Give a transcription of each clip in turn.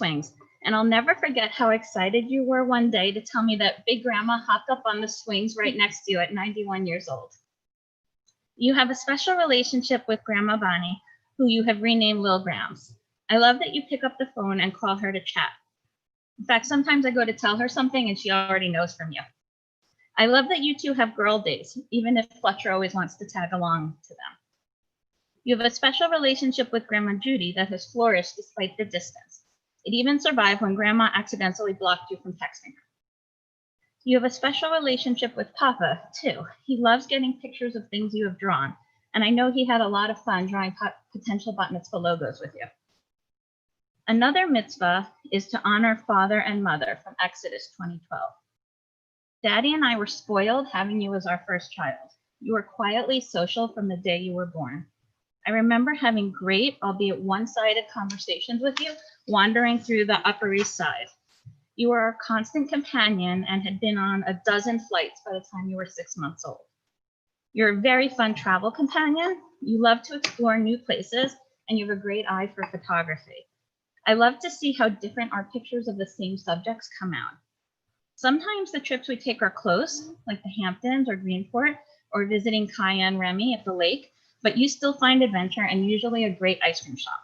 swings. And I'll never forget how excited you were one day to tell me that Big Grandma hopped up on the swings right next to you at 91 years old. You have a special relationship with Grandma Bonnie, who you have renamed Lil Grams. I love that you pick up the phone and call her to chat. In fact, sometimes I go to tell her something and she already knows from you. I love that you two have girl days, even if Fletcher always wants to tag along to them. You have a special relationship with Grandma Judy that has flourished despite the distance. It even survived when Grandma accidentally blocked you from texting her. You have a special relationship with Papa, too. He loves getting pictures of things you have drawn, and I know he had a lot of fun drawing potential bat mitzvah logos with you. Another mitzvah is to honor father and mother from Exodus 2012. Daddy and I were spoiled having you as our first child. You were quietly social from the day you were born. I remember having great, albeit one-sided conversations with you, wandering through the Upper East Side. You were our constant companion and had been on a dozen flights by the time you were 6 months old. You're a very fun travel companion. You love to explore new places, and you have a great eye for photography. I love to see how different our pictures of the same subjects come out. Sometimes the trips we take are close, like the Hamptons or Greenport, or visiting Cayenne Remy at the lake, but you still find adventure and usually a great ice cream shop.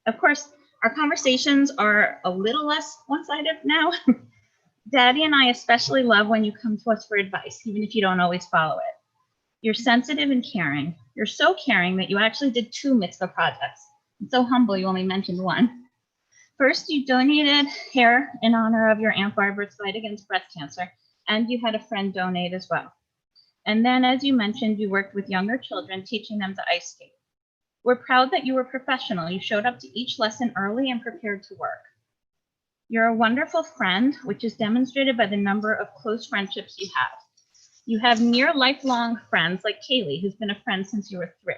Of course, our conversations are a little less one-sided now. Daddy and I especially love when you come to us for advice, even if you don't always follow it. You're sensitive and caring. You're so caring that you actually did 2 mitzvah projects. And so humble you only mentioned one. First, you donated hair in honor of your Aunt Barbara's fight against breast cancer, and you had a friend donate as well. And then, as you mentioned, you worked with younger children, teaching them to ice skate. We're proud that you were professional. You showed up to each lesson early and prepared to work. You're a wonderful friend, which is demonstrated by the number of close friendships you have. You have near lifelong friends like Kaylee, who's been a friend since you were 3.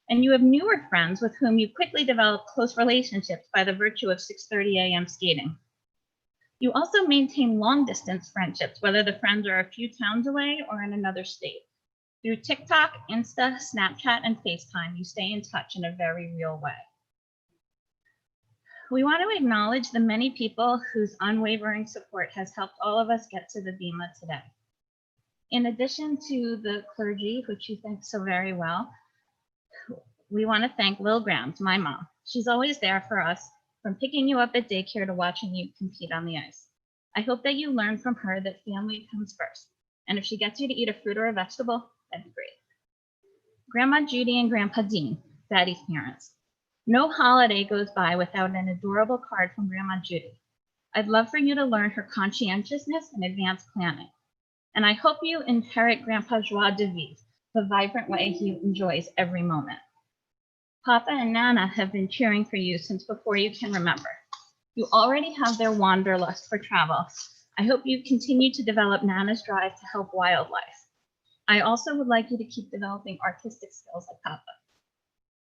And you have newer friends with whom you quickly develop close relationships by the virtue of 6:30 a.m. skating. You also maintain long-distance friendships, whether the friends are a few towns away or in another state. Through TikTok, Insta, Snapchat, and FaceTime, you stay in touch in a very real way. We want to acknowledge the many people whose unwavering support has helped all of us get to the Bima today. In addition to the clergy, which you thank so very well, we want to thank Lil Grams, my mom. She's always there for us, from picking you up at daycare to watching you compete on the ice. I hope that you learn from her that family comes first. And if she gets you to eat a fruit or a vegetable, that'd be great. Grandma Judy and Grandpa Dean, Daddy's parents. No holiday goes by without an adorable card from Grandma Judy. I'd love for you to learn her conscientiousness and advanced planning. And I hope you inherit Grandpa joie de vivre, the vibrant way he enjoys every moment. Papa and Nana have been cheering for you since before you can remember. You already have their wanderlust for travel. I hope you continue to develop Nana's drive to help wildlife. I also would like you to keep developing artistic skills like Papa.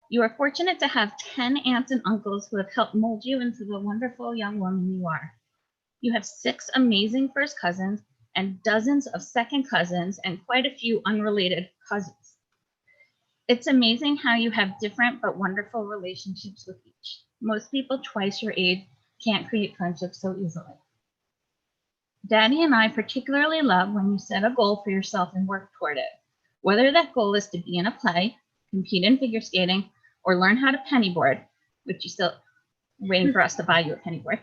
You are fortunate to have 10 aunts and uncles who have helped mold you into the wonderful young woman you are. You have 6 amazing first cousins and dozens of second cousins and quite a few unrelated cousins. It's amazing how you have different but wonderful relationships with each. Most people twice your age can't create friendships so easily. Daddy and I particularly love when you set a goal for yourself and work toward it. Whether that goal is to be in a play, compete in figure skating, or learn how to pennyboard, which you still waiting for us to buy you a pennyboard.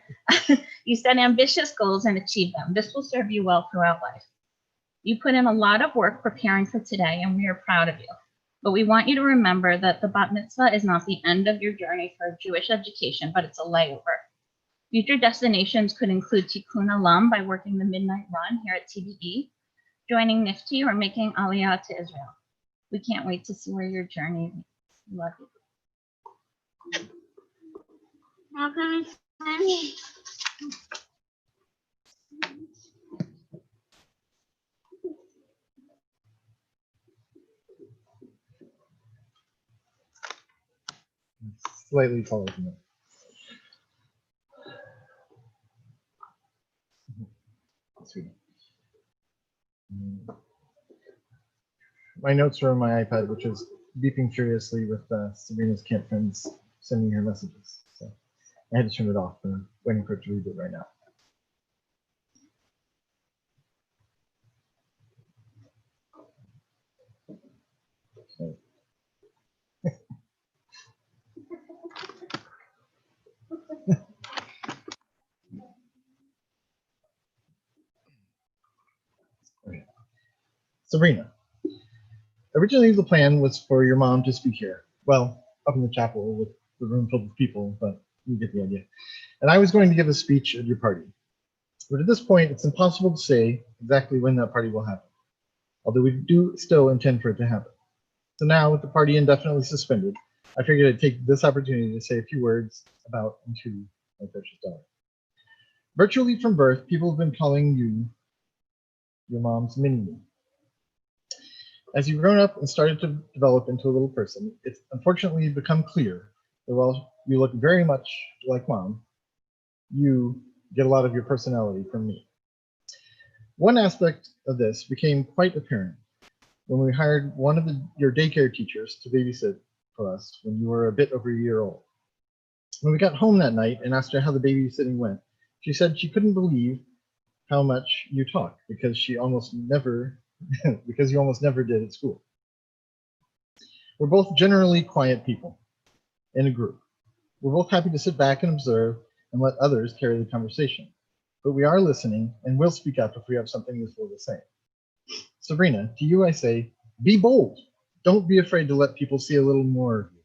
You set ambitious goals and achieve them. This will serve you well throughout life. You put in a lot of work preparing for today, and we are proud of you. But we want you to remember that the bat mitzvah is not the end of your journey for Jewish education, but it's a layover. Future destinations could include Tikkun Olam by working the midnight run here at TBE, joining Nifty, or making Aliyah to Israel. We can't wait to see where your journey leads. We love you. How can I Slightly taller than that. Sweet. My notes are on my iPad, which is beeping furiously with Sabrina's camp friends sending her messages. So I had to turn it off. I'm waiting for it to reboot right now. So. Okay. Sabrina, originally the plan was for your mom to speak here. Well, up in the chapel with the room filled with people, but you get the idea. And I was going to give a speech at your party. But at this point, it's impossible to say exactly when that party will happen, although we do still intend for it to happen. So now, with the party indefinitely suspended, I figured I'd take this opportunity to say a few words about and to my precious daughter. Virtually from birth, people have been calling you your mom's mini-me. As you've grown up and started to develop into a little person, it's unfortunately become clear that while you look very much like mom, you get a lot of your personality from me. One aspect of this became quite apparent when we hired one of your daycare teachers to babysit for us when you were a bit over a year old. When we got home that night and asked her how the babysitting went, she said she couldn't believe how much you talk because you almost never did at school. We're both generally quiet people in a group. We're both happy to sit back and observe and let others carry the conversation. But we are listening and will speak up if we have something useful to say. Sabrina, to you I say, be bold. Don't be afraid to let people see a little more of you.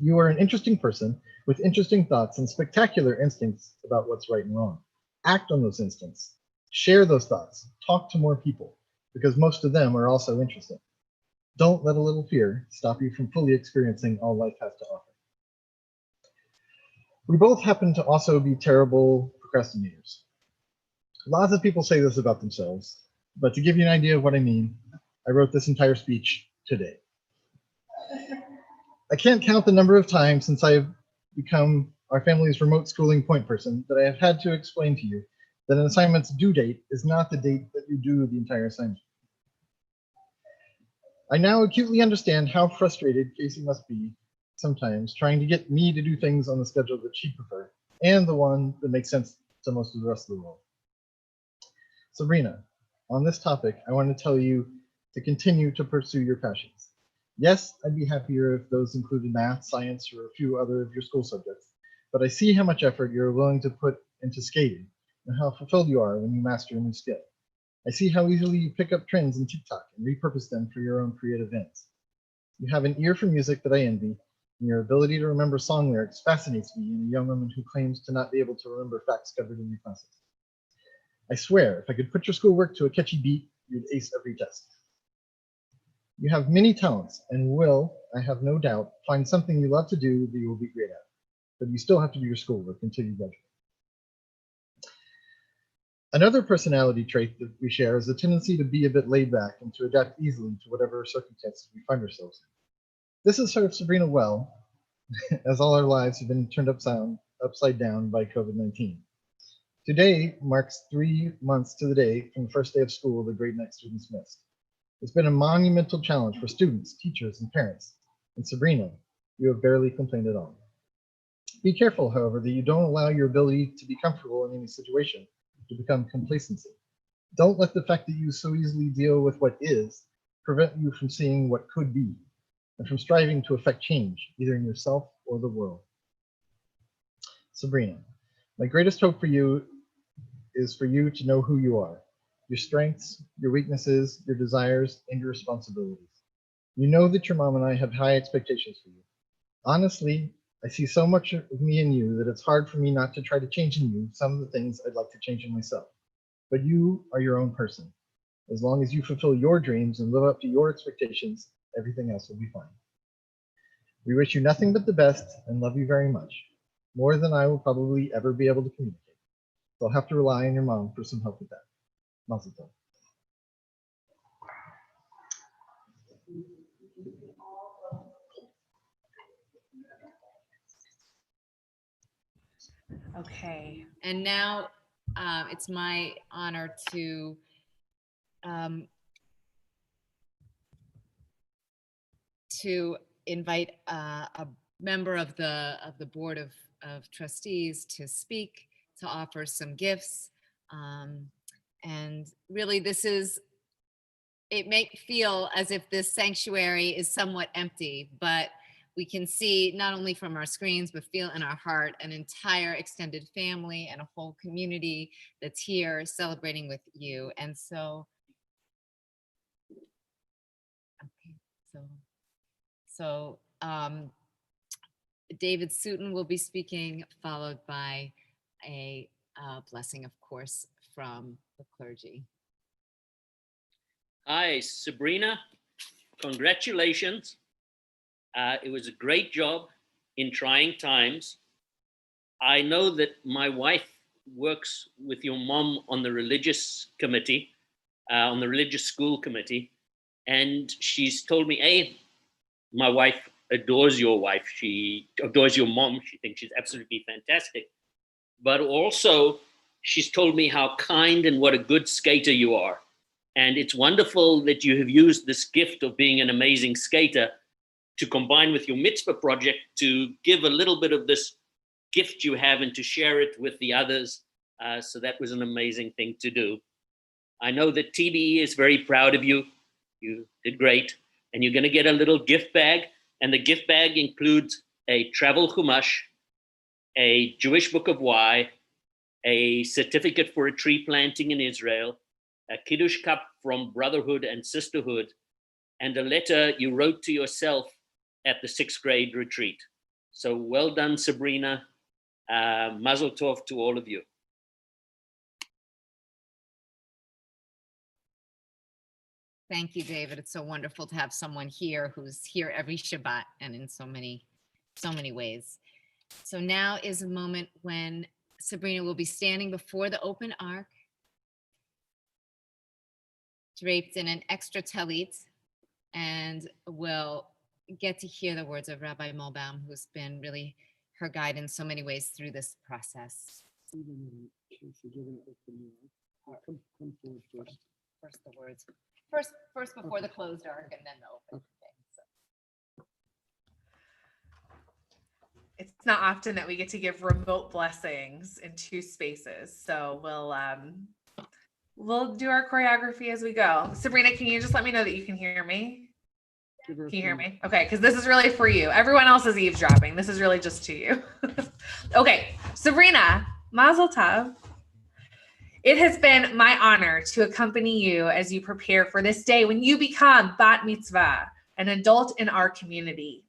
You are an interesting person with interesting thoughts and spectacular instincts about what's right and wrong. Act on those instincts. Share those thoughts. Talk to more people, because most of them are also interesting. Don't let a little fear stop you from fully experiencing all life has to offer. We both happen to also be terrible procrastinators. Lots of people say this about themselves, but to give you an idea of what I mean, I wrote this entire speech today. I can't count the number of times since I've become our family's remote schooling point person that I have had to explain to you that an assignment's due date is not the date that you do the entire assignment. I now acutely understand how frustrated Casey must be sometimes trying to get me to do things on the schedule that she prefers and the one that makes sense to most of the rest of the world. Sabrina, on this topic, I want to tell you to continue to pursue your passions. Yes, I'd be happier if those included math, science, or a few other of your school subjects, but I see how much effort you're willing to put into skating and how fulfilled you are when you master a new skill. I see how easily you pick up trends in TikTok and repurpose them for your own creative ends. You have an ear for music that I envy, and your ability to remember song lyrics fascinates me in a young woman who claims to not be able to remember facts covered in your classes. I swear, if I could put your schoolwork to a catchy beat, you'd ace every test. You have many talents and will, I have no doubt, find something you love to do that you will be great at. But you still have to do your schoolwork until you graduate. Another personality trait that we share is a tendency to be a bit laid back and to adapt easily to whatever circumstances we find ourselves in. This has served Sabrina well, as all our lives have been turned upside down by COVID-19. Today marks 3 months to the day from the first day of school the grade next students missed. It's been a monumental challenge for students, teachers, and parents. And Sabrina, you have barely complained at all. Be careful, however, that you don't allow your ability to be comfortable in any situation to become complacency. Don't let the fact that you so easily deal with what is prevent you from seeing what could be and from striving to affect change, either in yourself or the world. Sabrina, my greatest hope for you is for you to know who you are, your strengths, your weaknesses, your desires, and your responsibilities. You know that your mom and I have high expectations for you. Honestly, I see so much of me in you that it's hard for me not to try to change in you some of the things I'd like to change in myself. But you are your own person. As long as you fulfill your dreams and live up to your expectations, everything else will be fine. We wish you nothing but the best and love you very much, more than I will probably ever be able to communicate. So I'll have to rely on your mom for some help with that. Mazel tov. Okay, and now it's my honor to invite a member of the board of trustees to speak, to offer some gifts. And really, it may feel as if this sanctuary is somewhat empty, but we can see not only from our screens, but feel in our heart an entire extended family and a whole community that's here celebrating with you. And so, okay, so David Sutton will be speaking, followed by a blessing, of course, from the clergy. Hi, Sabrina. Congratulations. It was a great job in trying times. I know that my wife works with your mom on the religious committee, on the religious school committee, and she's told me, my wife adores your wife. She adores your mom. She thinks she's absolutely fantastic. But also, she's told me how kind and what a good skater you are. And it's wonderful that you have used this gift of being an amazing skater to combine with your mitzvah project to give a little bit of this gift you have and to share it with the others. So that was an amazing thing to do. I know that TBE is very proud of you. You did great. And you're going to get a little gift bag. And the gift bag includes a travel chumash, a Jewish book of why, a certificate for a tree planting in Israel, a Kiddush cup from Brotherhood and Sisterhood, and a letter you wrote to yourself at the 6th grade retreat. So well done, Sabrina. Mazel tov to all of you. Thank you, David. It's so wonderful to have someone here who's here every Shabbat and in so many ways. So now is a moment when Sabrina will be standing before the open ark, draped in an extra talit, and will get to hear the words of Rabbi Molbaum, who's been really her guide in so many ways through this process. First the words. First before the closed ark and then the open. Okay, so. It's not often that we get to give remote blessings in two spaces. So we'll do our choreography as we go. Sabrina, can you just let me know that you can hear me? Can you hear me? Okay, because this is really for you. Everyone else is eavesdropping. This is really just to you. Okay, Sabrina, Mazel Tov. It has been my honor to accompany you as you prepare for this day when you become Bat Mitzvah, an adult in our community.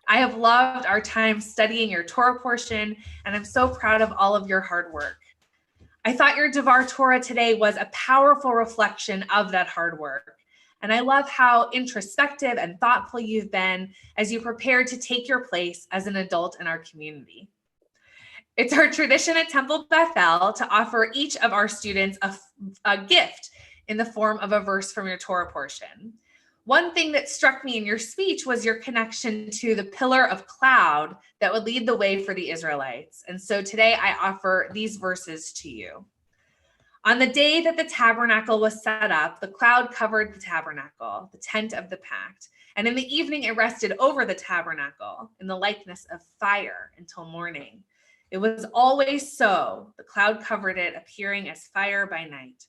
I have loved our time studying your Torah portion, and I'm so proud of all of your hard work. I thought your Devar Torah today was a powerful reflection of that hard work. And I love how introspective and thoughtful you've been as you prepare to take your place as an adult in our community. It's our tradition at Temple Beth-El to offer each of our students a gift in the form of a verse from your Torah portion. One thing that struck me in your speech was your connection to the pillar of cloud that would lead the way for the Israelites. And so today I offer these verses to you. On the day that the tabernacle was set up, the cloud covered the tabernacle, the tent of the pact. And in the evening, it rested over the tabernacle in the likeness of fire until morning. It was always so. The cloud covered it, appearing as fire by night.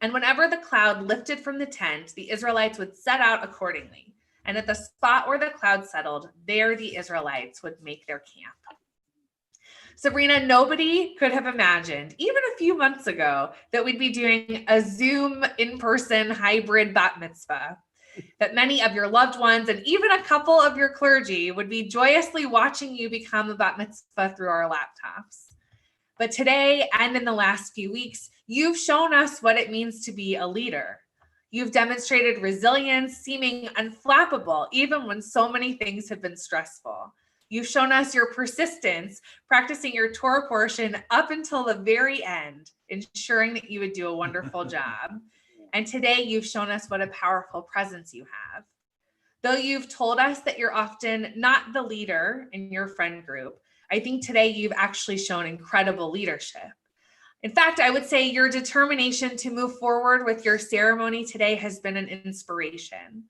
And whenever the cloud lifted from the tent, the Israelites would set out accordingly. And at the spot where the cloud settled, there the Israelites would make their camp. Sabrina, nobody could have imagined, even a few months ago, that we'd be doing a Zoom in-person hybrid bat mitzvah, that many of your loved ones and even a couple of your clergy would be joyously watching you become a bat mitzvah through our laptops. But today and in the last few weeks, you've shown us what it means to be a leader. You've demonstrated resilience, seeming unflappable, even when so many things have been stressful. You've shown us your persistence, practicing your Torah portion up until the very end, ensuring that you would do a wonderful job. And today you've shown us what a powerful presence you have. Though you've told us that you're often not the leader in your friend group, I think today you've actually shown incredible leadership. In fact, I would say your determination to move forward with your ceremony today has been an inspiration.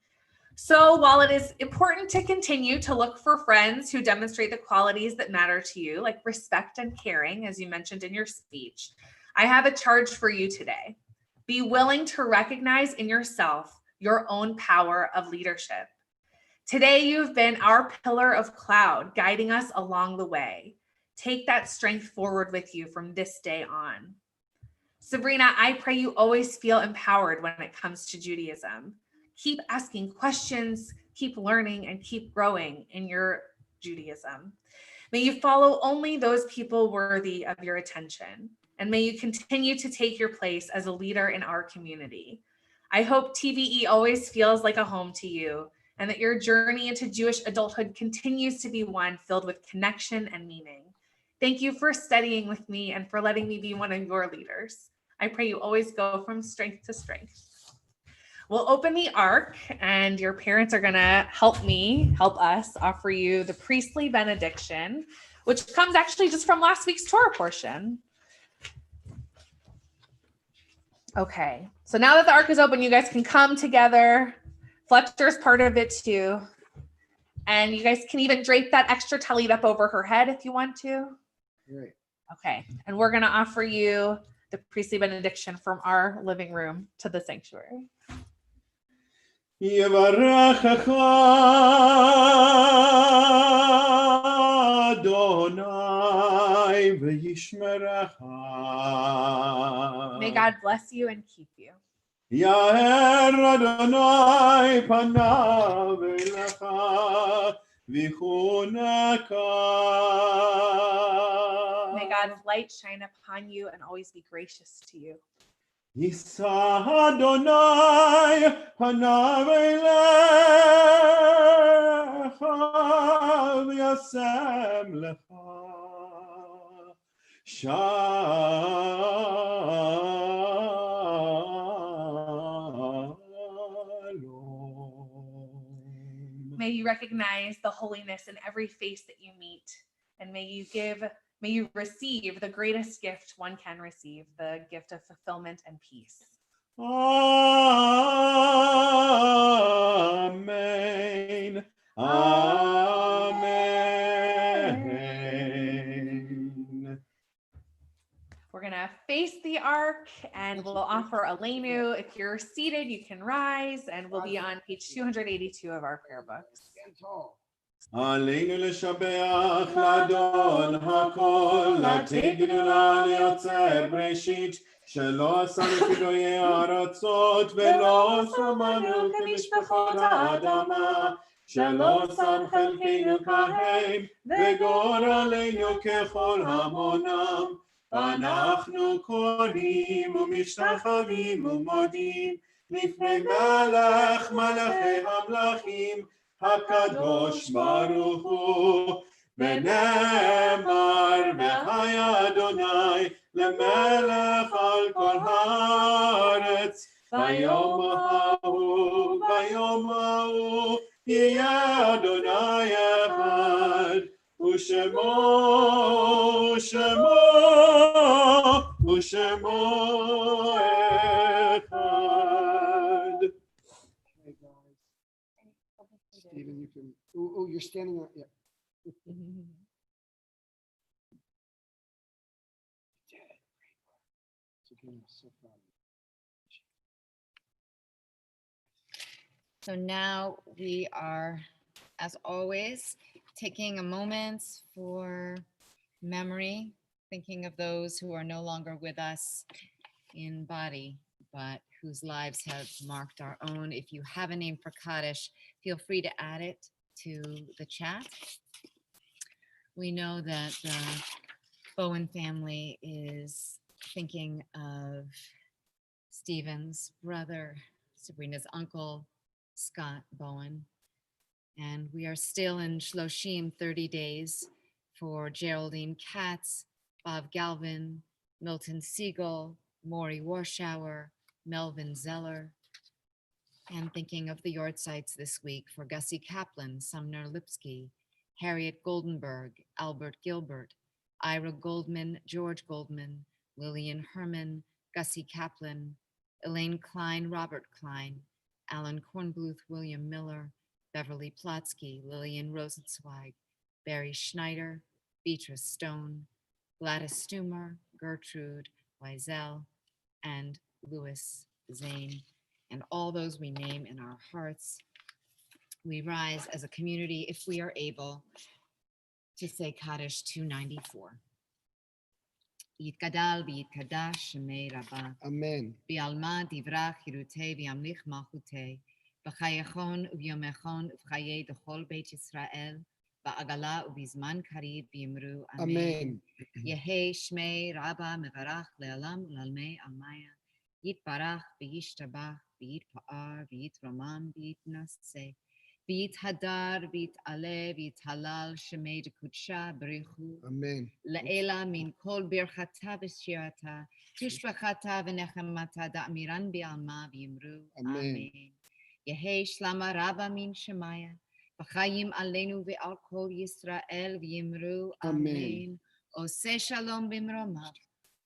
So while it is important to continue to look for friends who demonstrate the qualities that matter to you, like respect and caring, as you mentioned in your speech, I have a charge for you today. Be willing to recognize in yourself your own power of leadership. Today, you've been our pillar of cloud, guiding us along the way. Take that strength forward with you from this day on. Sabrina, I pray you always feel empowered when it comes to Judaism. Keep asking questions, keep learning, and keep growing in your Judaism. May you follow only those people worthy of your attention, and may you continue to take your place as a leader in our community. I hope TVE always feels like a home to you, and that your journey into Jewish adulthood continues to be one filled with connection and meaning. Thank you for studying with me and for letting me be one of your leaders. I pray you always go from strength to strength. We'll open the ark, and your parents are going to help us offer you the priestly benediction, which comes actually just from last week's Torah portion. Okay, so now that the ark is open, you guys can come together. Fletcher's part of it too. And you guys can even drape that extra tallit up over her head if you want to. Great. Okay, and we're going to offer you the priestly benediction from our living room to the sanctuary. יברכך אדוני וישמרך. May God bless you and keep you. יאר אדוני פניו אליך ויחונך. May God's light shine upon you and always be gracious to you. יישא אדוני פניו אליך וישם לך שלום. May you recognize the holiness in every face that you meet, and may you receive the greatest gift one can receive, the gift of fulfillment and peace. Amen. Amen. We're going to face the ark, and we'll offer Aleinu. If you're seated, you can rise, and we'll be on page 282 of our prayer books. עלינו לשבח לאדון הכל, לתת גדולה ליוצר בראשית, שלא עשנו כגויי הארצות, ולא שמנו כמשפחות האדמה, שלא שם חלקנו כהם, וגורלנו ככל המונם. ואנחנו קוראים ומשתחווים ומודים לפני מלך מלכי המלכים, הקדוש ברוך הוא, ונאמר והיה אדוני למלך על כל הארץ, ביום ההוא יהיה אדוני אחד, ושמו אחד. Stephen, you can. Oh, you're standing up. Yeah. So proud of you. So now we are, as always, taking a moment for memory, thinking of those who are no longer with us in body, but whose lives have marked our own. If you have a name for Kaddish, feel free to add it to the chat. We know that the Bowen family is thinking of Stephen's brother, Sabrina's uncle, Scott Bowen. And we are still in Shloshim, 30 days, for Geraldine Katz, Bob Galvin, Milton Siegel, Maury Warshauer, Melvin Zeller, and thinking of the Yortsites this week for Gussie Kaplan, Sumner Lipsky, Harriet Goldenberg, Albert Gilbert, Ira Goldman, George Goldman, Lillian Herman, Gussie Kaplan, Elaine Klein, Robert Klein, Alan Kornbluth, William Miller, Beverly Plotsky, Lillian Rosenzweig, Barry Schneider, Beatrice Stone, Gladys Stumer, Gertrude Wiesel, and Louis Zane, and all those we name in our hearts. We rise as a community, if we are able, to say Kaddish 294. Yitgadal v'yitkadash shemei Rabbah. Amen. Bialma divrach hirutei v'yamlich malchutei. B'chayachon u'vyomechon u'v'chayei d'chol Beit Yisrael. Ba'agala u'bizman karib v'yimru. Amen. Yehei shmei Rabba mevarach le'alam u'lalmei almaya. Yitbarach v'yishtabach v'yitpa'ar v'yitramam v'yitnaseh. V'yithadar v'yit'ale v'yithalal shemei d'kudsha b'richu. Amen. Le'ela min kol birchata v'shirata, tishbachata v'nechemata da'amiran bi'alma v'yimru. Amen. Amen. Yehei shlama Rabba min shemaya, v'chayim aleinu ve'al kol Yisrael v'yimru. Amen. Oseh shalom b'mromav,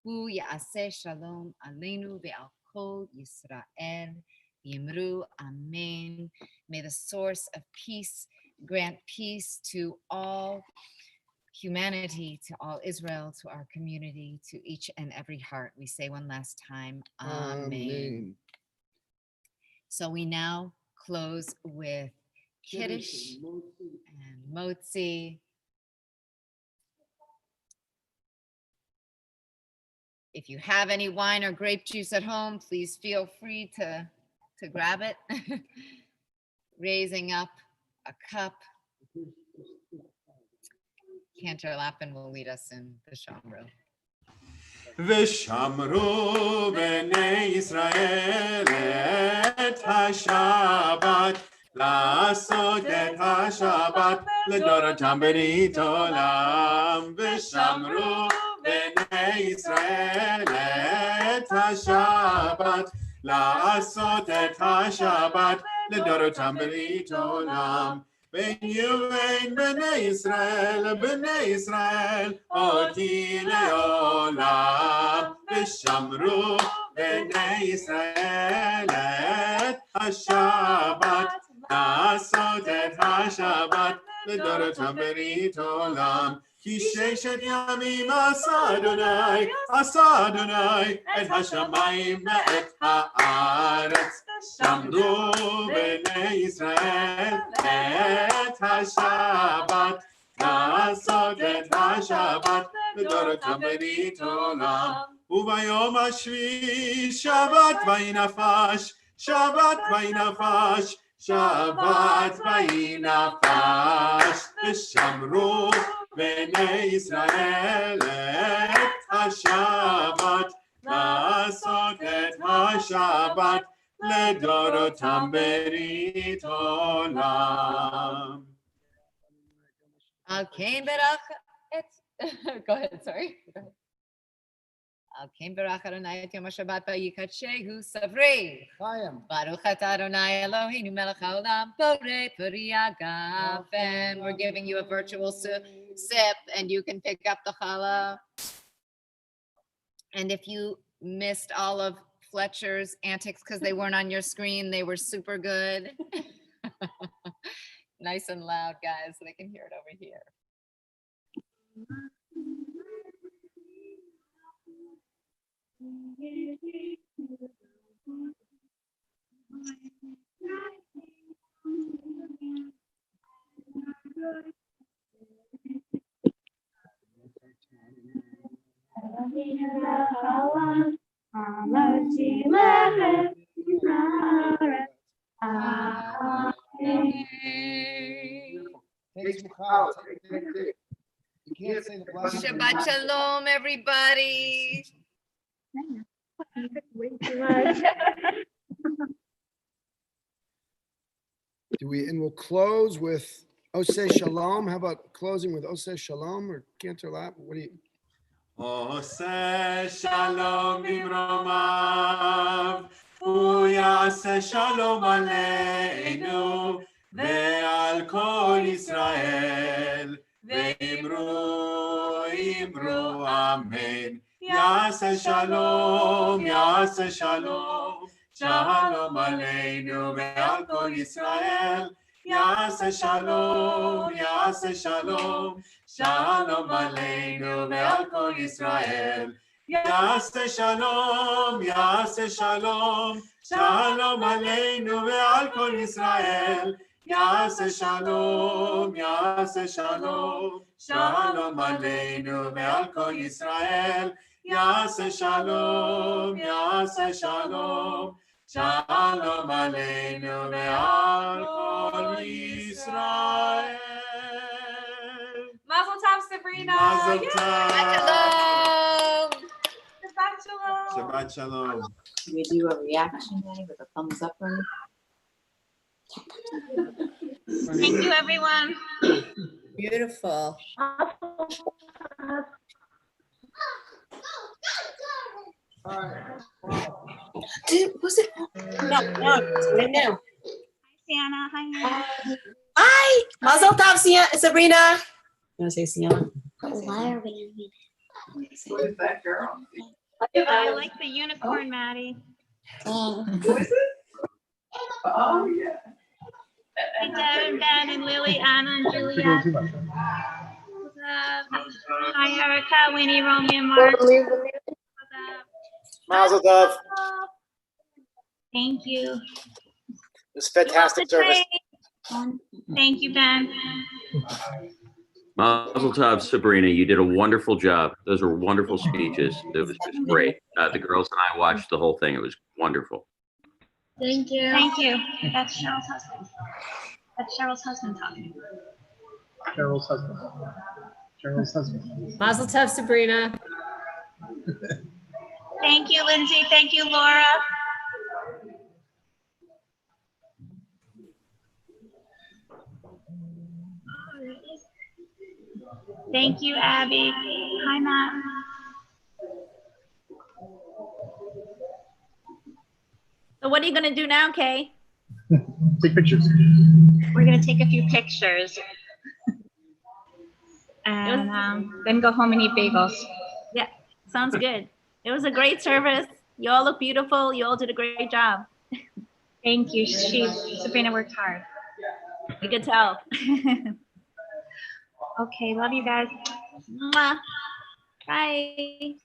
hu ya'aseh shalom aleinu ve'al kol Yisrael v'yimru. Amen. May the source of peace grant peace to all humanity, to all Israel, to our community, to each and every heart. We say one last time, Amen. So we now close with Kiddush and Motzi. If you have any wine or grape juice at home, please feel free to grab it. Raising up a cup. Cantor Lappin will lead us in the Shamru. ושמרו בני ישראל את השבת, לעשות את השבת לדורותם ברית עולם. ושמרו בני ישראל את השבת, לעשות את השבת לדורותם ברית עולם. ובין בני ישראל אותי לעולם. ושמרו בני ישראל את השבת, לעשות את השבת לדורותם ברית עולם. כי ששת ימים עשה אדוני את השמיים ואת הארץ. שמרו בני ישראל את השבת, לעשות את השבת לדורותם ברית עולם. וביום השביעי שבת וינפש, שבת וינפש, שבת וינפש. ושמרו בני ישראל את השבת, לעשות את השבת לדורותם ברית עולם. Al Kain Berach Go ahead, sorry. Al Kain Berach Adonai et Yom HaShabbat v'yikadshehu savri. Chaim. Baruch atah Adonai Eloheinu melech haolam borei peri hagafen. We're giving you a virtual sip and you can pick up the challah. And if you missed all of Fletcher's antics because they weren't on your screen, they were super good. Nice and loud, guys, so they can hear it over here. Take Mukhal. Take. You can't say the blessing. Shabbat shalom, everybody. And we'll close with Oseh Shalom. How about closing with Oseh Shalom or Cantor Lap? What do you? עושה שלום במרומיו, הוא יעשה שלום עלינו ועל כל ישראל, ואמרו אמן. יעשה שלום, יעשה שלום, שלום עלינו ועל כל ישראל. יעשה שלום, יעשה שלום, שלום עלינו ועל כל ישראל. יעשה שלום, יעשה שלום, שלום עלינו ועל כל ישראל. יעשה שלום, יעשה שלום, שלום עלינו ועל כל ישראל. יעשה שלום, יעשה שלום, שלום עלינו ועל כל ישראל. Mazel tov, Sabrina. Mazel Yay! tov. Shabbat shalom. Shabbat shalom. Can we do a reaction day with a thumbs up or Thank you, everyone. Beautiful. was it? No, it's right now. Sienna, hi. Anna. Hi, Mazel Tov, Sabrina. You want to say Sienna? Why are we in I like the unicorn, Maddie. Oh, Hey, Dad and Ben and Lily, Anna and You're Julia. doing too much. What's up? Hi, Erica, Winnie, Romy, and Mark. What's up? Mazel tov. Thank you. It was fantastic service. Thank you, Ben. Mazel tov, Sabrina. You did a wonderful job. Those were wonderful speeches. It was just great. The girls and I watched the whole thing. It was wonderful. Thank you. Thank you. That's Cheryl's husband. That's Cheryl's husband talking. Cheryl's husband. Cheryl's husband. Mazel tov, Sabrina. Thank you, Lindsay. Thank you, Laura. Thank you, Abby. Hi, Matt. So what are you gonna do now, Kay? Take pictures. We're gonna take a few pictures. And then go home and eat bagels. Yeah, sounds good. It was a great service. You all look beautiful. You all did a great job. Thank you. Sabrina worked hard. You could tell. Okay, love you guys. Mwah. Bye.